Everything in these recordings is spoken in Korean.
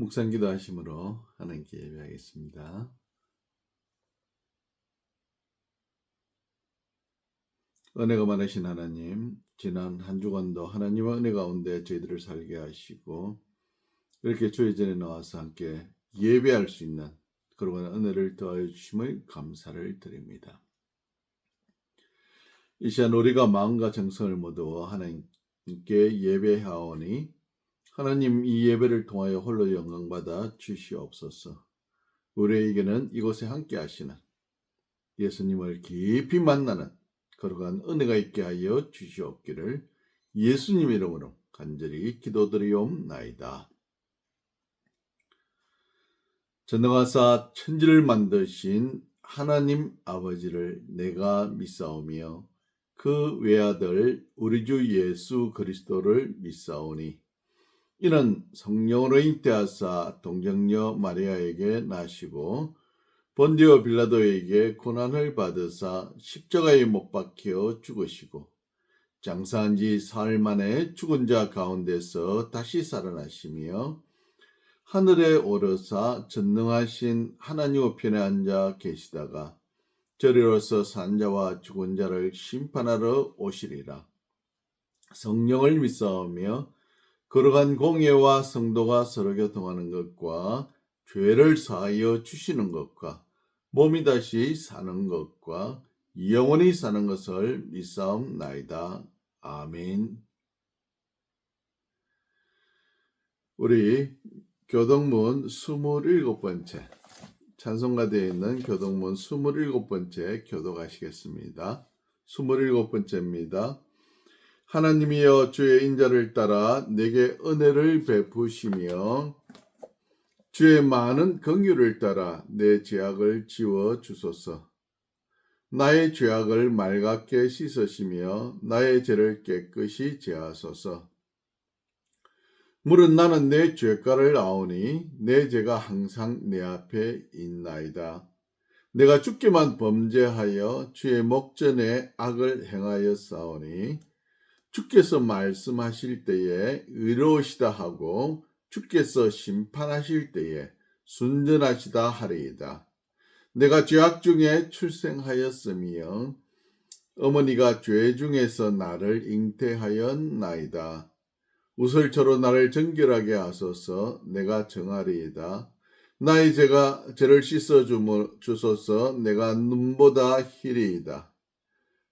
묵상기도 하심으로 하나님께 예배하겠습니다. 은혜가 많으신 하나님, 지난 한 주간도 하나님의 은혜 가운데 저희들을 살게 하시고 이렇게 주의 전에 나와서 함께 예배할 수 있는 그런 은혜를 더하여 주심을 감사를 드립니다. 이 시간 우리가 마음과 정성을 모두 하나님께 예배하오니 하나님 이 예배를 통하여 홀로 영광받아 주시옵소서. 우리에게는 이곳에 함께 하시는 예수님을 깊이 만나는 거룩한 은혜가 있게 하여 주시옵기를 예수님 이름으로 간절히 기도드리옵나이다. 전능하사 천지를 만드신 하나님 아버지를 내가 믿사오며 그 외아들 우리 주 예수 그리스도를 믿사오니 이는 성령으로 잉태하사 동정녀 마리아에게 나시고 본디오 빌라도에게 고난을 받으사 십자가에 못 박혀 죽으시고 장사한 지 사흘 만에 죽은 자 가운데서 다시 살아나시며 하늘에 오르사 전능하신 하나님 우편에 앉아 계시다가 저리로서 산 자와 죽은 자를 심판하러 오시리라. 성령을 믿사오며 거룩한 공예와 성도가 서로 교통하는 것과 죄를 사하여 주시는 것과 몸이 다시 사는 것과 영원히 사는 것을 믿사옵나이다. 아멘. 우리 교동문 27번째 찬송가대에 있는 교동문 27번째 교독하시겠습니다. 27번째입니다. 하나님이여 주의 인자를 따라 내게 은혜를 베푸시며 주의 많은 긍휼을 따라 내 죄악을 지워 주소서. 나의 죄악을 맑게 씻으시며 나의 죄를 깨끗이 제하소서. 물은 나는 내 죄가를 아오니 내 죄가 항상 내 앞에 있나이다. 내가 주께만 범죄하여 주의 목전에 악을 행하여 싸우니 주께서 말씀하실 때에 의로우시다 하고 주께서 심판하실 때에 순전하시다 하리이다. 내가 죄악 중에 출생하였으며 어머니가 죄 중에서 나를 잉태하였나이다. 우설초로 나를 정결하게 하소서. 내가 정하리이다. 나의 죄를 씻어 주소서. 내가 눈보다 희리이다.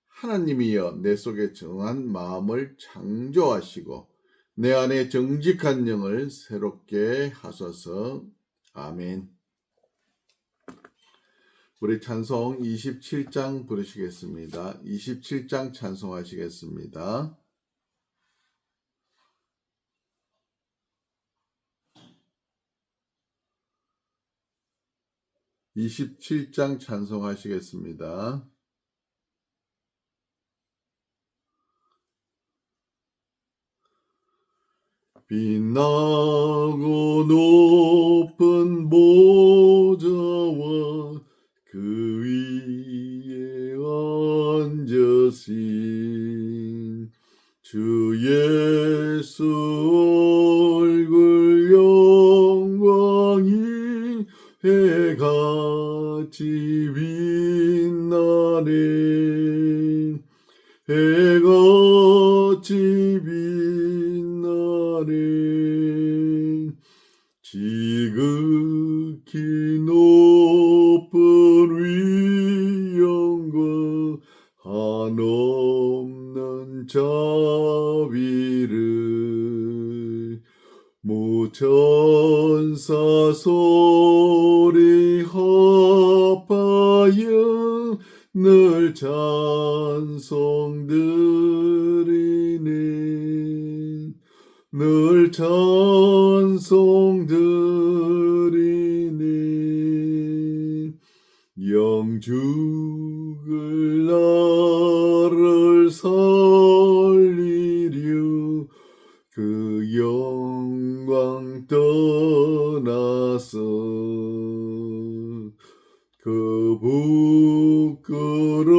하나님이여 내 속에 정한 마음을 창조하시고 내 안에 정직한 영을 새롭게 하소서. 아멘. 우리 찬송 27장 부르시겠습니다. 27장 찬송하시겠습니다. 찬송하시겠습니다. 빛나고 높은 보좌와 그 위에 앉으신 주 예수 얼굴 영광이 해같이 빛나네. 해같이 빛나네. 지극히 높은 위엄과 한없는 자비를 모천사 소리 합하여 늘 찬송드리네. 늘 찬송드리네. 영죽을 나를 살리려 그 영광 떠나서 그 부끄러운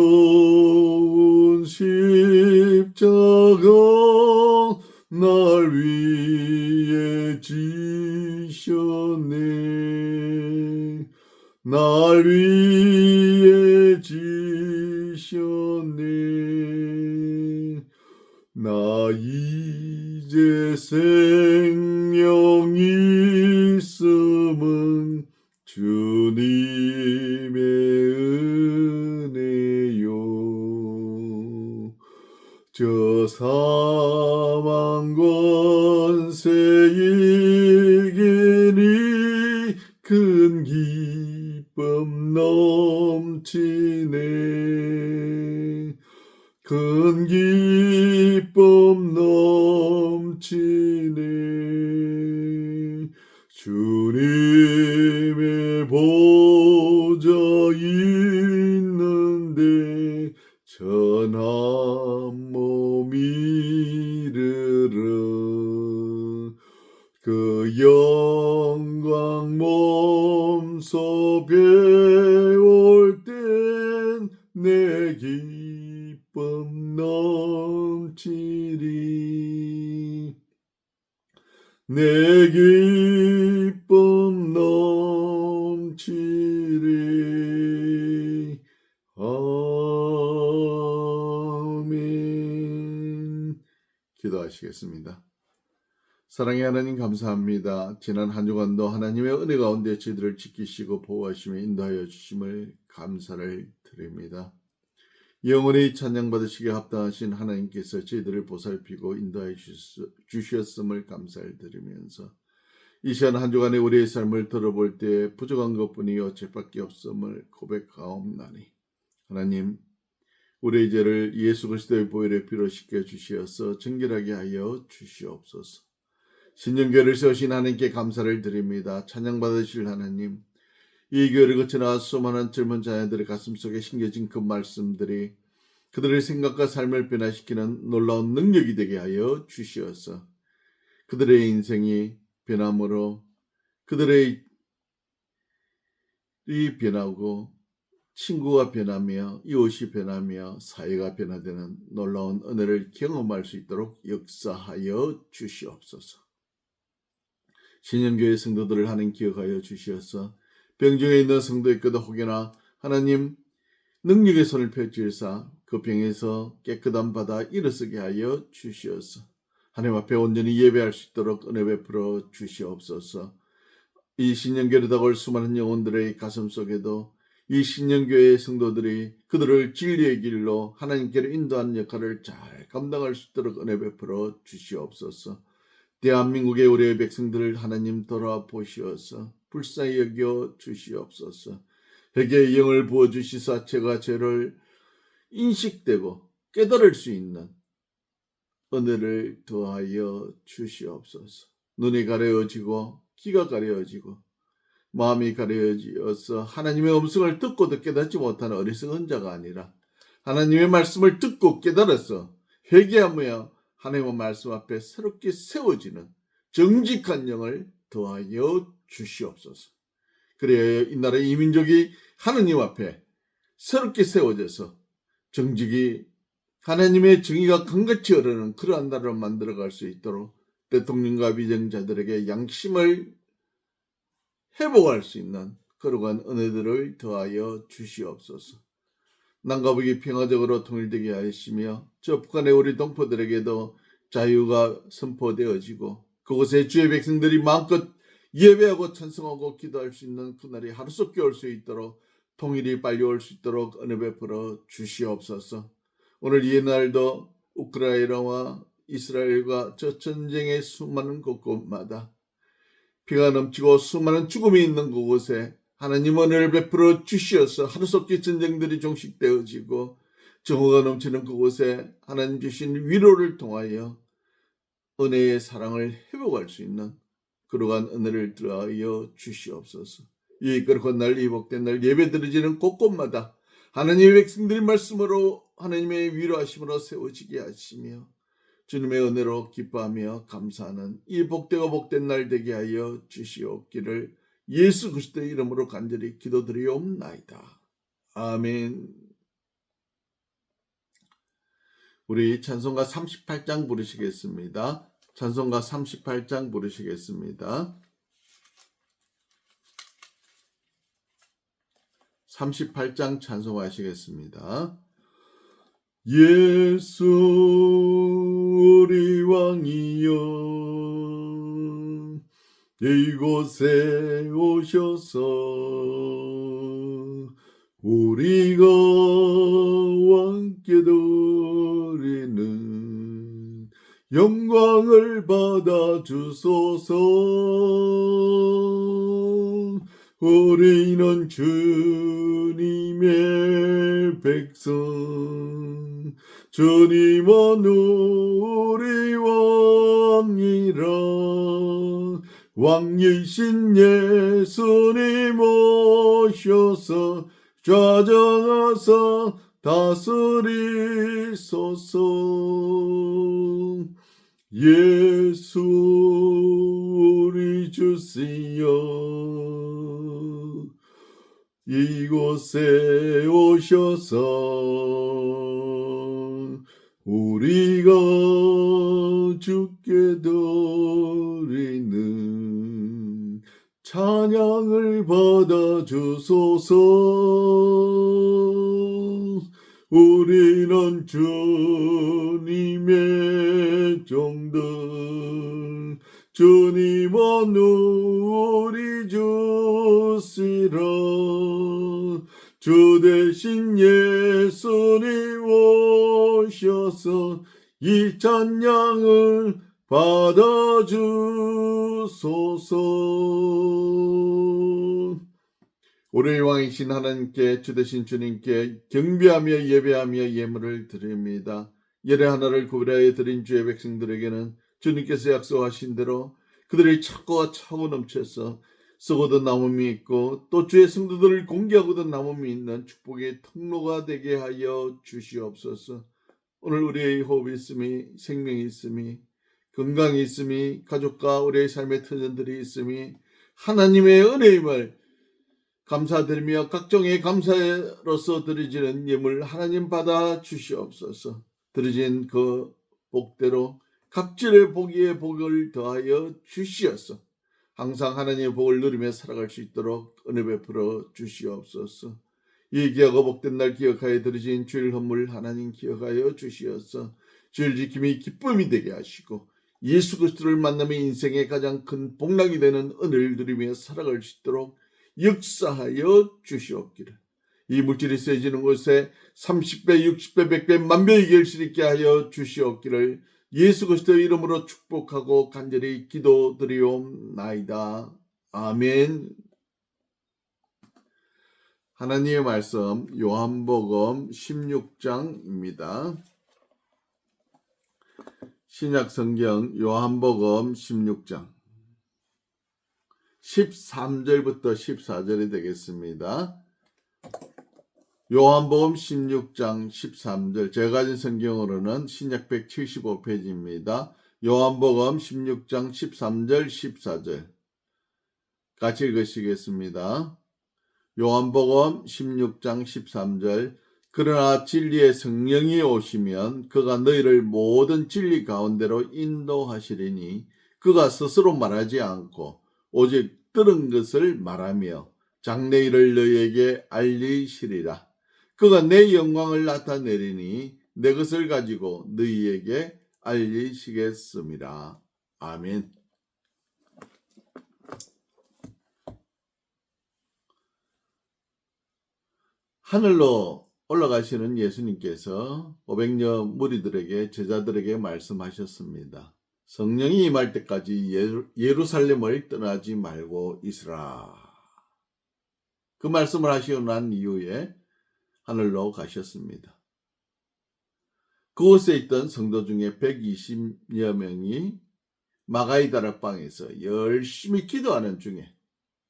십자가 날 위해 지셨네. 날 위해 지셨네. 나 이제 생명 있음은 주님의 은혜요. 저 사망 권세 이기니 큰 기쁨 넘치네. 큰 기쁨 넘치네. 주님의 보좌 있는데 전한 몸 이르러 그 영광 몸소 배울 땐 내 기쁨 넘치리. 내 기쁨 넘치리. 아멘. 기도하시겠습니다. 사랑의 하나님 감사합니다. 지난 한 주간도 하나님의 은혜 가운데 저희들을 지키시고 보호하시며 인도하여 주심을 감사를 드립니다. 영원히 찬양받으시기에 합당하신 하나님께서 저희들을 보살피고 인도하여 주셨음을 감사를 드리면서 이 시간 한 주간의 우리의 삶을 들어볼 때 부족한 것뿐이 어째밖에 없음을 고백하옵나니 하나님 우리의 죄를 예수 그리스도의 보혈에 피로 씻겨 주시어서 정결하게 하여 주시옵소서. 신년교회를 세우신 하나님께 감사를 드립니다. 찬양받으실 하나님, 이 교회를 거쳐 나와 수많은 젊은 자녀들의 가슴속에 심겨진 그 말씀들이 그들의 생각과 삶을 변화시키는 놀라운 능력이 되게 하여 주시어서 그들의 인생이 변함으로 그들의 이 변하고 친구가 변하며 이웃이 변하며 사회가 변화되는 놀라운 은혜를 경험할 수 있도록 역사하여 주시옵소서. 신년교회 성도들을 하나님 기억하여 주시어서 병중에 있는 성도의 것도 혹여나 하나님 능력의 손을 펼치사 그 병에서 깨끗한 바다 일어서게 하여 주시어서 하나님 앞에 온전히 예배할 수 있도록 은혜 베풀어 주시옵소서. 이 신년교회를 다가올 수많은 영혼들의 가슴 속에도 이 신년교회의 성도들이 그들을 진리의 길로 하나님께로 인도하는 역할을 잘 감당할 수 있도록 은혜 베풀어 주시옵소서. 대한민국의 우리의 백성들을 하나님 돌아보시어서 불쌍히 여겨 주시옵소서. 회개의 영을 부어주시사 제가 죄를 인식되고 깨달을 수 있는 은혜를 더하여 주시옵소서. 눈이 가려지고 귀가 가려지고 마음이 가려져서 하나님의 음성을 듣고도 깨닫지 못하는 어리석은 자가 아니라 하나님의 말씀을 듣고 깨달아서 회개하며 하나님의 말씀 앞에 새롭게 세워지는 정직한 영을 더하여 주시옵소서. 그래야 이 나라 이 민족이 하나님 앞에 새롭게 세워져서 정직이 하나님의 정의가 강같이 흐르는 그러한 나라를 만들어갈 수 있도록 대통령과 비정자들에게 양심을 회복할 수 있는 그러한 은혜들을 더하여 주시옵소서. 남과 북이 평화적으로 통일되게 하시며 저 북한의 우리 동포들에게도 자유가 선포되어지고 그곳에 주의 백성들이 마음껏 예배하고 찬송하고 기도할 수 있는 그날이 하루속히 올 수 있도록 통일이 빨리 올 수 있도록 은혜 베풀어 주시옵소서. 오늘 이 날도 우크라이나와 이스라엘과 저 전쟁의 수많은 곳곳마다 피가 넘치고 수많은 죽음이 있는 그곳에 하나님 은혜를 베풀어 주시어서 하루속히 전쟁들이 종식되어지고 정오가 넘치는 그곳에 하나님 주신 위로를 통하여 은혜의 사랑을 회복할 수 있는 그러한 은혜를 더하여 주시옵소서. 이 거룩한 날, 이 복된 날 예배 드려지는 곳곳마다 하나님의 백성들의 말씀으로 하나님의 위로하심으로 세워지게 하시며 주님의 은혜로 기뻐하며 감사하는 이 복되고 복된 날 되게 하여 주시옵기를 예수 그리스도의 이름으로 간절히 기도드리옵나이다. 아멘. 우리 찬송가 38장 부르시겠습니다. 찬송가 38장 부르시겠습니다. 38장 찬송하시겠습니다. 예수 우리 왕이여 이곳에 오셔서 우리가 왕께 드리는 영광을 받아 주소서. 우리는 주님의 백성, 주님은 우리 왕이라. 왕이신 예수님 오셔서 좌정하사 다스리소서. 예수 우리 주시여 이곳에 오셔서 우리가 주께 드리는 찬양을 받아 주소서. 우리는 주님의 종들, 주님은 우리 주시라. 주 대신 예수님 오셔서 이 찬양을 받아 주소서. 우리의 왕이신 하나님께 주 되신 주님께 경배하며 예배하며 예물을 드립니다. 예례 하나를 구별하여 드린 주의 백성들에게는 주님께서 약속하신 대로 그들의 착고가 차고 넘쳐서 썩어도 남음이 있고 또 주의 성도들을 공개하고도 남음이 있는 축복의 통로가 되게 하여 주시옵소서. 오늘 우리의 호흡이 있음이, 생명이 있음이, 건강이 있음이, 가족과 우리의 삶의 터전들이 있음이 하나님의 은혜임을 감사드리며 각종의 감사로서 드려지는 예물 하나님 받아 주시옵소서. 드려진 그 복대로 갑질의 복위에 복을 더하여 주시옵소서. 항상 하나님의 복을 누리며 살아갈 수 있도록 은혜 베풀어 주시옵소서. 이 귀하고 복된 날 기억하여 드려진 주일 헌물 하나님 기억하여 주시옵소서. 주일 지킴이 기쁨이 되게 하시고 예수 그리스도를 만나며 인생의 가장 큰 복락이 되는 은혜를 누리며 살아갈 수 있도록 역사하여 주시옵기를. 이 물질이 쓰여지는 곳에 30배, 60배, 100배, 만배의 결실 있게 하여 주시옵기를 예수 그리스도의 이름으로 축복하고 간절히 기도드리옵나이다. 아멘. 하나님의 말씀 요한복음 16장입니다. 신약성경 요한복음 16장 13절부터 14절이 되겠습니다. 요한복음 16장 13절, 제가 가진 성경으로는 신약 175페이지입니다. 요한복음 16장 13절 14절 같이 읽으시겠습니다. 요한복음 16장 13절, 그러나 진리의 성령이 오시면 그가 너희를 모든 진리 가운데로 인도하시리니 그가 스스로 말하지 않고 오직 들은 것을 말하며 장래 일을 너희에게 알리시리라. 그가 내 영광을 나타내리니 내 것을 가지고 너희에게 알리시겠습니다. 아멘. 하늘로 올라가시는 예수님께서 500여 무리들에게, 제자들에게 말씀하셨습니다. 성령이 임할 때까지 예루살렘을 떠나지 말고 있으라. 그 말씀을 하시고 난 이후에 하늘로 가셨습니다. 그곳에 있던 성도 중에 120여 명이 마가이 다락방에서 열심히 기도하는 중에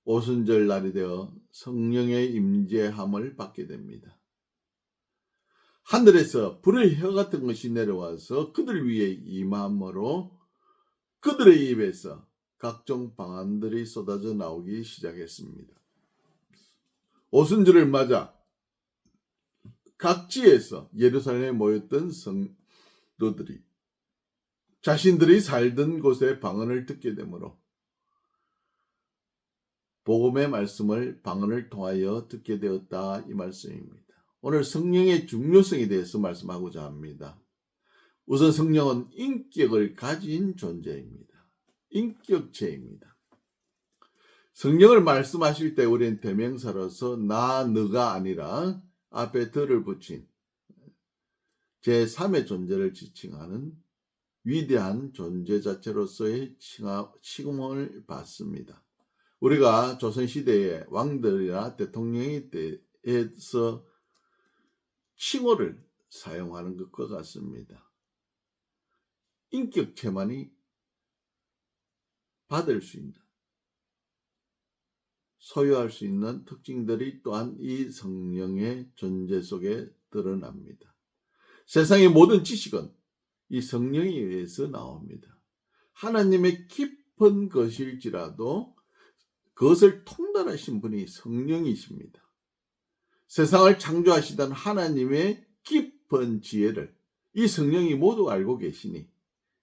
오순절 날이 되어 성령의 임재함을 받게 됩니다. 하늘에서 불의 혀 같은 것이 내려와서 그들 위에 임함으로 그들의 입에서 각종 방언들이 쏟아져 나오기 시작했습니다. 오순절을 맞아 각지에서 예루살렘에 모였던 성도들이 자신들이 살던 곳의 방언을 듣게 되므로 복음의 말씀을 방언을 통하여 듣게 되었다, 이 말씀입니다. 오늘 성령의 중요성에 대해서 말씀하고자 합니다. 우선 성령은 인격을 가진 존재입니다. 인격체입니다. 성령을 말씀하실 때 우리는 대명사로서 나, 너가 아니라 앞에 더를 붙인 제3의 존재를 지칭하는 위대한 존재 자체로서의 칭함을 받습니다. 우리가 조선시대의 왕들이나 대통령에 대해서 칭호를 사용하는 것과 같습니다. 인격체만이 받을 수 있는, 소유할 수 있는 특징들이 또한 이 성령의 존재 속에 드러납니다. 세상의 모든 지식은 이 성령에 의해서 나옵니다. 하나님의 깊은 것일지라도 그것을 통달하신 분이 성령이십니다. 세상을 창조하시던 하나님의 깊은 지혜를 이 성령이 모두 알고 계시니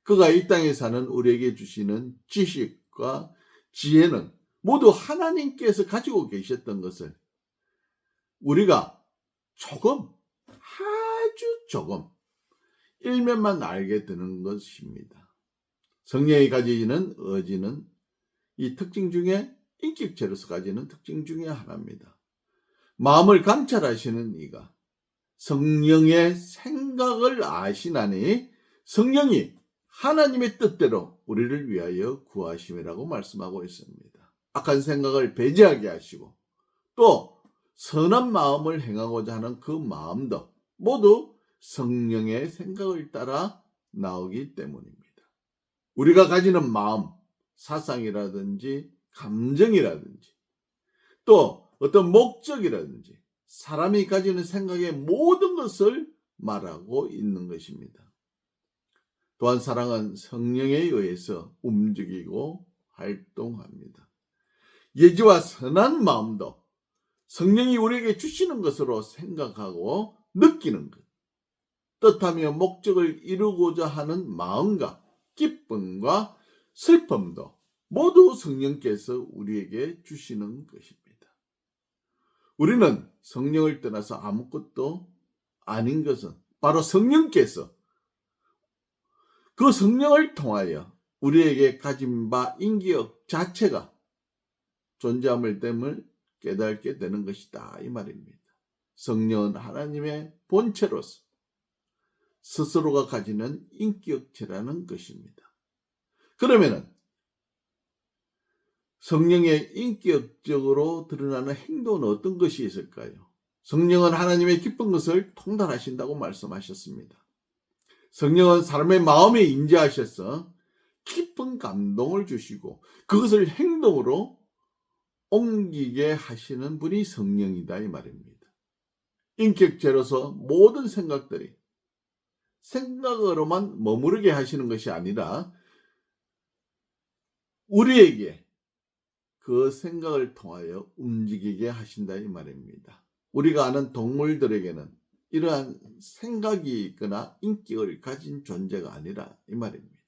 그가 이 땅에 사는 우리에게 주시는 지식과 지혜는 모두 하나님께서 가지고 계셨던 것을 우리가 조금, 아주 조금 일면만 알게 되는 것입니다. 성령이 가지는 의지는 이 특징 중에 인격체로서 가지는 특징 중에 하나입니다. 마음을 감찰하시는 이가 성령의 생각을 아시나니 성령이 하나님의 뜻대로 우리를 위하여 구하심이라고 말씀하고 있습니다. 악한 생각을 배제하게 하시고 또 선한 마음을 행하고자 하는 그 마음도 모두 성령의 생각을 따라 나오기 때문입니다. 우리가 가지는 마음, 사상이라든지 감정이라든지 또 어떤 목적이라든지 사람이 가지는 생각의 모든 것을 말하고 있는 것입니다. 또한 사랑은 성령에 의해서 움직이고 활동합니다. 예지와 선한 마음도 성령이 우리에게 주시는 것으로 생각하고 느끼는 것, 뜻하며 목적을 이루고자 하는 마음과 기쁨과 슬픔도 모두 성령께서 우리에게 주시는 것입니다. 우리는 성령을 떠나서 아무것도 아닌 것은 바로 성령께서 그 성령을 통하여 우리에게 가진 바 인격 자체가 존재함을 됨을 깨닫게 되는 것이다, 이 말입니다. 성령은 하나님의 본체로서 스스로가 가지는 인격체라는 것입니다. 그러면은 성령의 인격적으로 드러나는 행동은 어떤 것이 있을까요? 성령은 하나님의 깊은 것을 통달하신다고 말씀하셨습니다. 성령은 사람의 마음에 임재하셔서 깊은 감동을 주시고 그것을 행동으로 옮기게 하시는 분이 성령이다, 이 말입니다. 인격체로서 모든 생각들이 생각으로만 머무르게 하시는 것이 아니라 우리에게 그 생각을 통하여 움직이게 하신다, 이 말입니다. 우리가 아는 동물들에게는 이러한 생각이 있거나 인격을 가진 존재가 아니라 이 말입니다.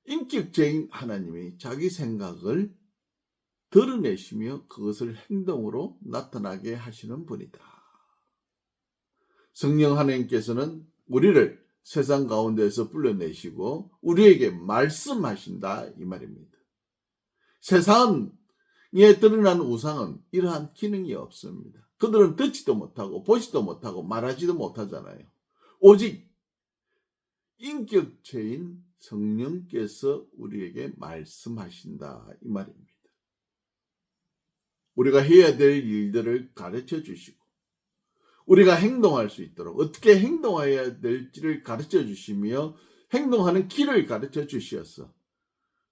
인격적인 하나님이 자기 생각을 드러내시며 그것을 행동으로 나타나게 하시는 분이다. 성령 하나님께서는 우리를 세상 가운데에서 불러내시고 우리에게 말씀하신다, 이 말입니다. 세상에 드러난 우상은 이러한 기능이 없습니다. 그들은 듣지도 못하고 보지도 못하고 말하지도 못하잖아요. 오직 인격체인 성령께서 우리에게 말씀하신다, 이 말입니다. 우리가 해야 될 일들을 가르쳐 주시고 우리가 행동할 수 있도록 어떻게 행동해야 될지를 가르쳐 주시며 행동하는 길을 가르쳐 주셔서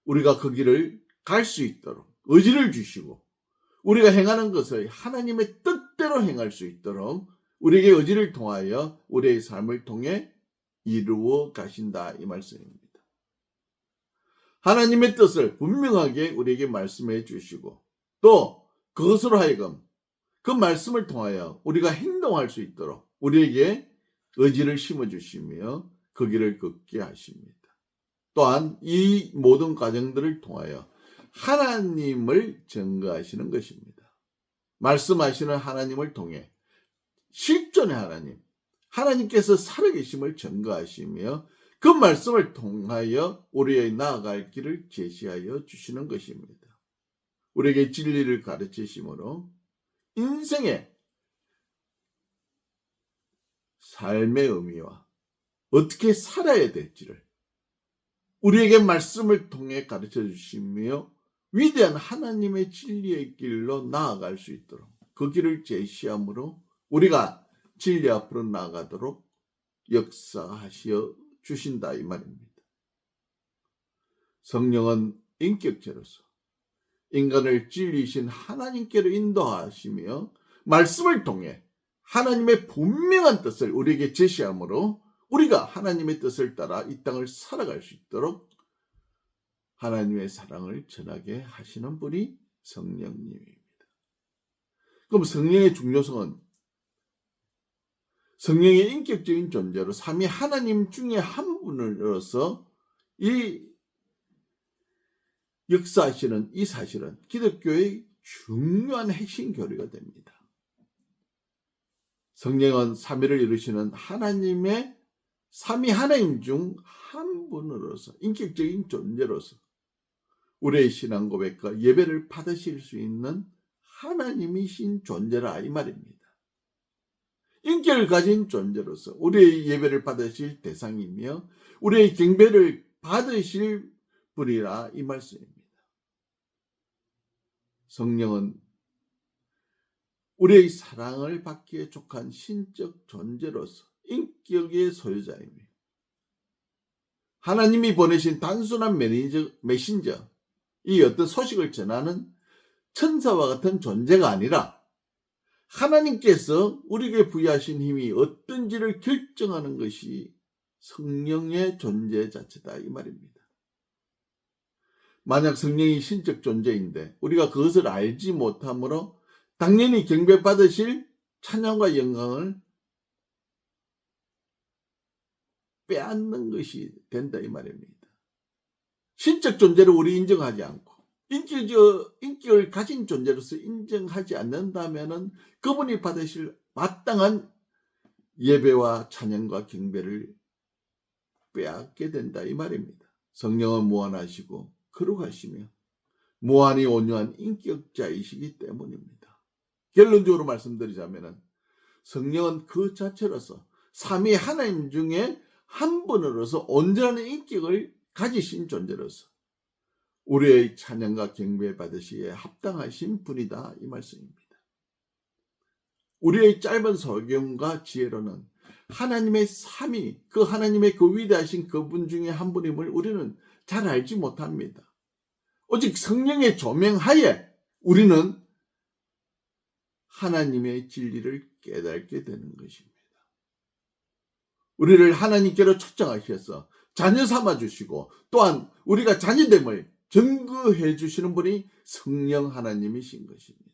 우리가 그 길을 갈 수 있도록 의지를 주시고 우리가 행하는 것을 하나님의 뜻대로 행할 수 있도록 우리에게 의지를 통하여 우리의 삶을 통해 이루어 가신다, 이 말씀입니다. 하나님의 뜻을 분명하게 우리에게 말씀해 주시고 또 그것으로 하여금 그 말씀을 통하여 우리가 행동할 수 있도록 우리에게 의지를 심어주시며 그 길을 걷게 하십니다. 또한 이 모든 과정들을 통하여 하나님을 증거하시는 것입니다. 말씀하시는 하나님을 통해 실존의 하나님, 하나님께서 살아계심을 증거하시며 그 말씀을 통하여 우리의 나아갈 길을 제시하여 주시는 것입니다. 우리에게 진리를 가르치심으로 인생의 삶의 의미와 어떻게 살아야 될지를 우리에게 말씀을 통해 가르쳐 주시며 위대한 하나님의 진리의 길로 나아갈 수 있도록 그 길을 제시함으로 우리가 진리 앞으로 나아가도록 역사하시어 주신다 이 말입니다. 성령은 인격체로서 인간을 진리이신 하나님께로 인도하시며 말씀을 통해 하나님의 분명한 뜻을 우리에게 제시함으로 우리가 하나님의 뜻을 따라 이 땅을 살아갈 수 있도록 하나님의 사랑을 전하게 하시는 분이 성령님입니다. 그럼 성령의 중요성은 성령의 인격적인 존재로 삼위 하나님 중에 한 분으로서 이 역사하시는 이 사실은 기독교의 중요한 핵심 교리가 됩니다. 성령은 삼위를 이루시는 하나님의 삼위 하나님 중 한 분으로서 인격적인 존재로서 우리의 신앙 고백과 예배를 받으실 수 있는 하나님이신 존재라 이 말입니다. 인격을 가진 존재로서 우리의 예배를 받으실 대상이며 우리의 경배를 받으실 분이라 이 말씀입니다. 성령은 우리의 사랑을 받기에 족한 신적 존재로서 인격의 소유자이며 하나님이 보내신 단순한 메신저, 이 어떤 소식을 전하는 천사와 같은 존재가 아니라 하나님께서 우리에게 부여하신 힘이 어떤지를 결정하는 것이 성령의 존재 자체다 이 말입니다. 만약 성령이 신적 존재인데 우리가 그것을 알지 못하므로 당연히 경배받으실 찬양과 영광을 빼앗는 것이 된다 이 말입니다. 신적 존재를 우리 인정하지 않고 인격을 가진 존재로서 인정하지 않는다면 그분이 받으실 마땅한 예배와 찬양과 경배를 빼앗게 된다 이 말입니다. 성령은 무한하시고 거룩하시며 무한히 온유한 인격자이시기 때문입니다. 결론적으로 말씀드리자면 성령은 그 자체로서 삼위 하나님 중에 한 분으로서 온전한 인격을 가지신 존재로서 우리의 찬양과 경배 받으시기에 합당하신 분이다 이 말씀입니다. 우리의 짧은 소경과 지혜로는 하나님의 삼위, 그 하나님의 그 위대하신 그분 중에 한 분임을 우리는 잘 알지 못합니다. 오직 성령의 조명하에 우리는 하나님의 진리를 깨닫게 되는 것입니다. 우리를 하나님께로 초청하셔서 자녀 삼아 주시고 또한 우리가 자녀됨을 증거해 주시는 분이 성령 하나님이신 것입니다.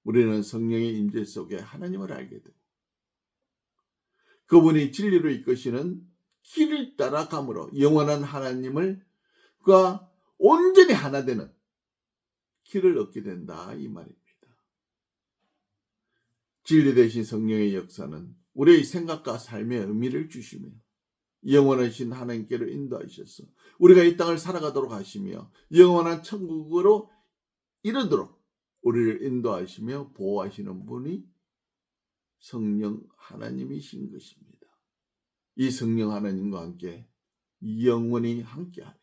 우리는 성령의 임재 속에 하나님을 알게 되고 그분이 진리로 이끄시는 길을 따라감으로 영원한 하나님과 온전히 하나 되는 길을 얻게 된다 이 말입니다. 진리 되신 성령의 역사는 우리의 생각과 삶의 의미를 주시며 영원하신 하나님께로 인도하셔서 우리가 이 땅을 살아가도록 하시며 영원한 천국으로 이르도록 우리를 인도하시며 보호하시는 분이 성령 하나님이신 것입니다. 이 성령 하나님과 함께 영원히 함께하며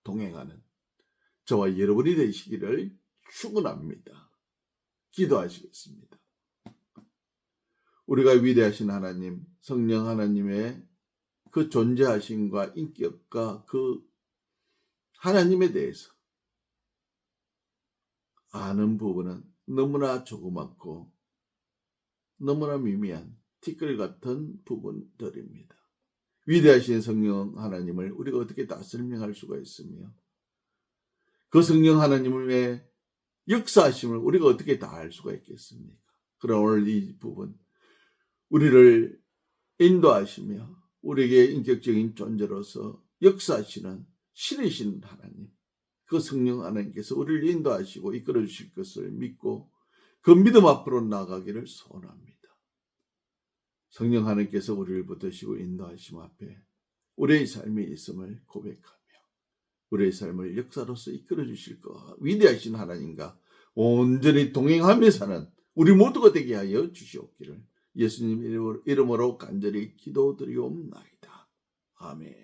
동행하는 저와 여러분이 되시기를 축원합니다. 기도하시겠습니다. 우리가 위대하신 하나님, 성령 하나님의 그 존재하심과 인격과 그 하나님에 대해서 아는 부분은 너무나 조그맣고 너무나 미미한 티끌 같은 부분들입니다. 위대하신 성령 하나님을 우리가 어떻게 다 설명할 수가 있으며 그 성령 하나님의 역사하심을 우리가 어떻게 다 알 수가 있겠습니까? 그러나 오늘 이 부분 우리를 인도하시며 우리에게 인격적인 존재로서 역사하시는 신이신 하나님, 그 성령 하나님께서 우리를 인도하시고 이끌어 주실 것을 믿고 그 믿음 앞으로 나아가기를 소원합니다. 성령 하나님께서 우리를 붙드시고 인도하심 앞에 우리의 삶이 있음을 고백하며 우리의 삶을 역사로서 이끌어 주실 것 위대하신 하나님과 온전히 동행하며 사는 우리 모두가 되게 하여 주시옵기를 예수님 이름으로 간절히 기도드리옵나이다. 아멘.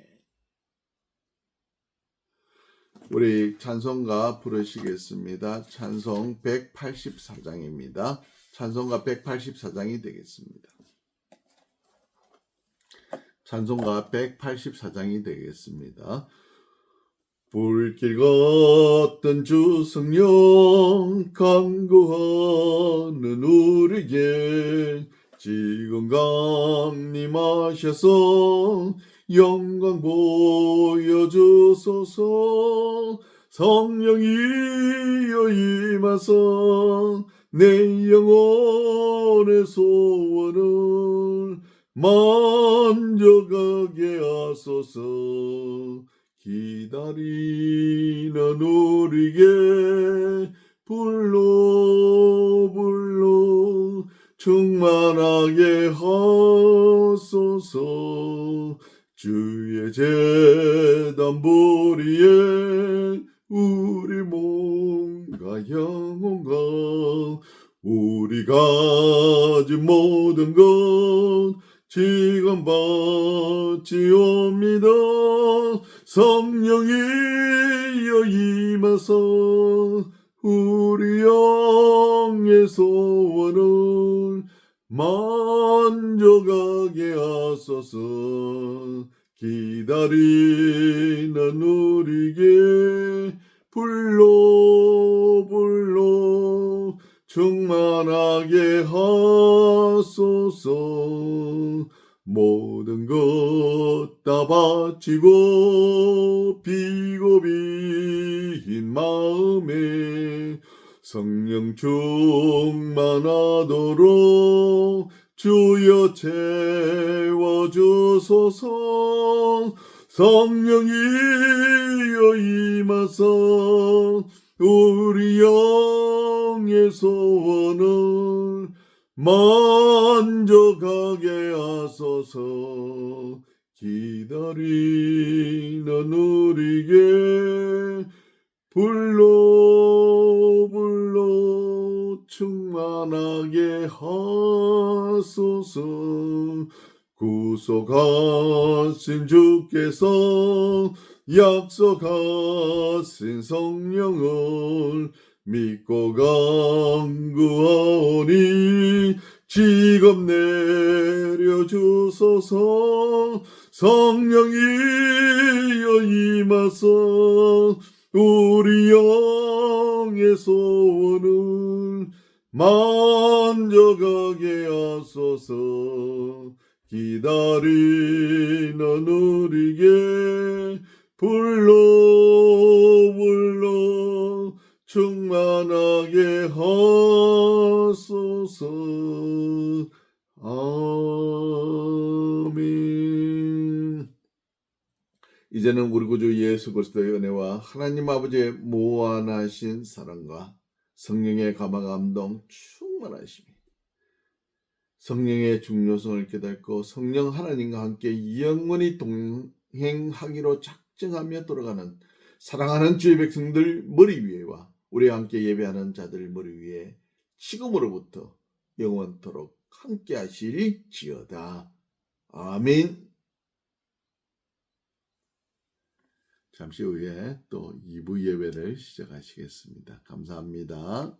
우리 찬송가 부르시겠습니다. 찬송 184장입니다. 찬송가 184장이 되겠습니다. 찬송가 184장이 되겠습니다. 불길 같은 주 성령 간구하는 우리에게 지금 강림하셔서 영광 보여주소서. 성령이여 임하사 내 영혼의 소원을 만져가게 하소서. 기다리는 우리에게 불러 충만하게 하소서. 주의 제단 보리에 우리 몸과 영혼과 우리 가진 모든 것 지금 바치옵니다. 성령이여 임하사 우리 영의 소원을 만져가게 하소서. 기다리는 우리에게 불러 충만하게 하소서. 모든 것 다 바치고 비고비인 마음에 성령 충만하도록 주여 채워주소서. 성령이여 임하사 우리 영의 소원을 만져가게 하소서. 기다리는 우리에게 불러 충만하게 하소서. 구속하신 주께서 약속하신 성령을 믿고 간구하오니 지금 내려주소서. 성령이여 임하사 우리 영의 소원을 만져가게 하소서. 기다리는 우리에게 불러 충만하게 하소서. 아멘. 이제는 우리 구주 예수 그리스도의 은혜와 하나님 아버지의 무한하신 사랑과 성령의 감화감동 충만하심이 성령의 중요성을 깨닫고 성령 하나님과 함께 영원히 동행하기로 작정하며 돌아가는 사랑하는 주의 백성들 머리 위에와 우리와 함께 예배하는 자들 머리 위에 지금으로부터 영원토록 함께 하실지어다. 아멘. 잠시 후에 또 2부 예배를 시작하시겠습니다. 감사합니다.